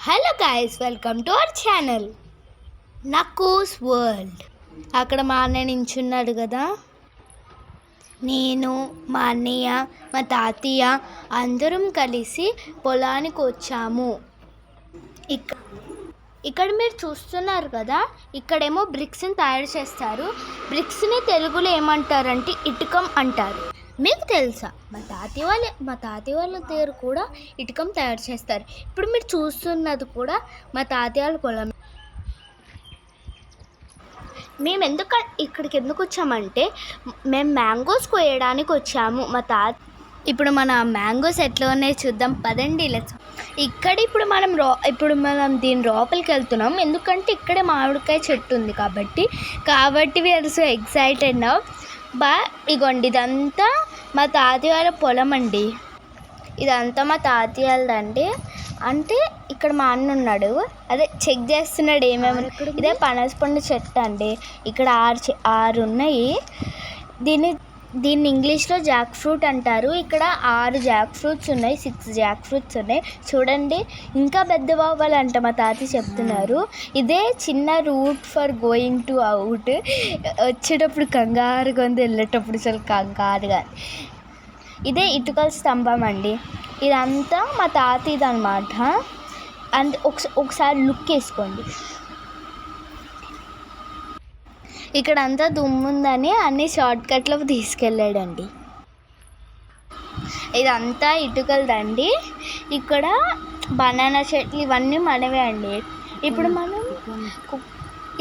Hello guys, welcome to our channel Nakkus world. అక్కడ మా అన్నయ్య నించున్నాడు కదా, నేను మా అన్నయ్య మా తాతయ్య అందరం కలిసి పొలానికి వచ్చాము. ఇక్కడ మీరు చూస్తున్నారు కదా, ఇక్కడేమో బ్రిక్స్ని తయారు చేస్తారు. బ్రిక్స్ని తెలుగులో ఏమంటారంటే ఇటుకం అంటారు. మీకు తెలుసా, మా తాతయ్య వాళ్ళ దగ్గర కూడా ఇటుకం తయారు చేస్తారు. ఇప్పుడు మీరు చూస్తున్నది కూడా మా తాతయ్య వాళ్ళ పొలం. మేము ఇక్కడికి ఎందుకు వచ్చామంటే మేము మ్యాంగోస్ కోయడానికి వచ్చాము. ఇప్పుడు మన మ్యాంగోస్ ఎట్లా ఉన్నాయి చూద్దాం పదండి. ఇప్పుడు మనం దీని లోపలికి వెళ్తున్నాం, ఎందుకంటే ఇక్కడే మామిడికాయ చెట్టు ఉంది కాబట్టి వీఆర్ సో ఎక్సైటెడ్ నౌ. ఇగోండి, ఇదంతా మా తాతయ్య వాళ్ళ పొలం అండి. ఇదంతా మా తాతయ్య వాళ్ళదండి. అంటే ఇక్కడ మా అన్న ఉన్నాడు, అదే చెక్ చేస్తున్నాడు ఏమేమి. ఇదే పనసపండు చెట్టు అండి. ఇక్కడ ఆరు ఉన్నాయి. దీన్ని ఇంగ్లీష్లో జాక్ ఫ్రూట్ అంటారు. ఇక్కడ 6 జాక్ ఫ్రూట్స్ ఉన్నాయి, 6 జాక్ ఫ్రూట్స్ ఉన్నాయి. చూడండి, ఇంకా పెద్ద అవ్వాలంట మా తాతయ్య చెప్తున్నారు. ఇదే చిన్న route for going to out. వచ్చేటప్పుడు కంగారుగా ఉంది, వెళ్ళేటప్పుడు అసలు కంగారుగా. ఇదే ఇటుకల స్తంభం అండి. ఇదంతా మా తాతయ్యది అనమాట. ఒకసారి లుక్ వేసుకోండి. ఇక్కడ అంతా దుమ్ముందని అన్ని షార్ట్ కట్లో తీసుకెళ్ళాడండి. ఇదంతా ఇటుకలదండి. ఇక్కడ బనానా చెట్లు ఇవన్నీ మనవే అండి. ఇప్పుడు మనం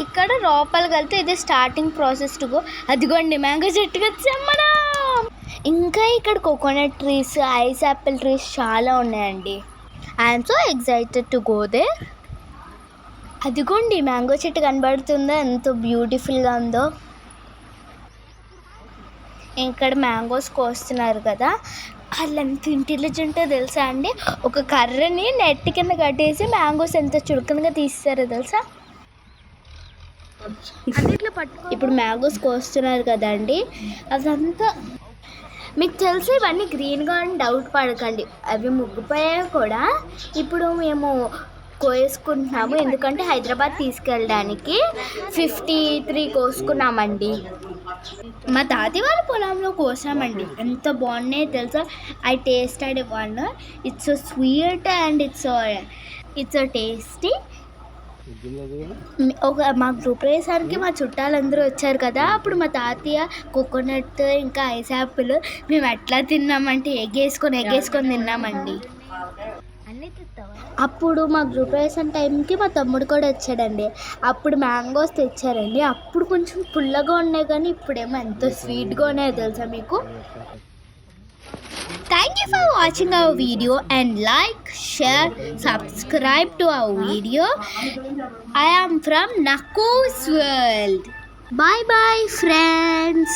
ఇక్కడ లోపలికి వెళ్తే ఇది స్టార్టింగ్ ప్రాసెస్ టు గో. అదిగోండి, మ్యాంగో చెట్టుకి వచ్చాం మనం. ఇంకా ఇక్కడ coconut trees, ice apple trees చాలా ఉన్నాయండి. I'm so excited to go there. అదిగోండి, మ్యాంగో చెట్టు కనబడుతుందో, ఎంతో బ్యూటిఫుల్గా ఉందో. ఇక్కడ మ్యాంగోస్ కోస్తున్నారు కదా, వాళ్ళు ఎంత ఇంటెలిజెంటో తెలుసా అండి. ఒక కర్రని నెట్ కింద కట్టేసి మ్యాంగోస్ ఎంత చురుకుగా తీస్తారో తెలుసా. ఇప్పుడు మ్యాంగోస్ కోస్తున్నారు కదండి, అదంతా మీకు తెలిసి ఇవన్నీ గ్రీన్గా అని డౌట్ పడకండి. అవి ముగ్గిపోయాయి కూడా. ఇప్పుడు మేము కోసుకుంటున్నాము, ఎందుకంటే హైదరాబాద్ తీసుకెళ్ళడానికి 53 కోసుకున్నామండి. మా తాతయ్య వాళ్ళ పొలంలో కోసామండి. ఎంత బాగున్నాయో తెలుసా. I tasted one. It's so sweet and it's so tasty. మా గృహ ప్రవేశానికి మా చుట్టాలందరూ వచ్చారు కదా, అప్పుడు మా తాతయ్య కోకోనట్ ఇంకా ఐస్ యాపిల్ మేము ఎట్లా తిన్నామంటే ఎగ్గేసుకొని తిన్నామండి. అప్పుడు మా గృహప్రవేశం టైంకి మా తమ్ముడు కూడా వచ్చాడండి. అప్పుడు మ్యాంగోస్ తెచ్చారండి. అప్పుడు కొంచెం పుల్లగా ఉన్నాయి, కానీ ఇప్పుడేమో ఎంతో స్వీట్గా ఉన్నాయో తెలుసా మీకు. Thank you for watching our video and like, share, subscribe to our video. I am from Nakkoos World. Bye bye friends.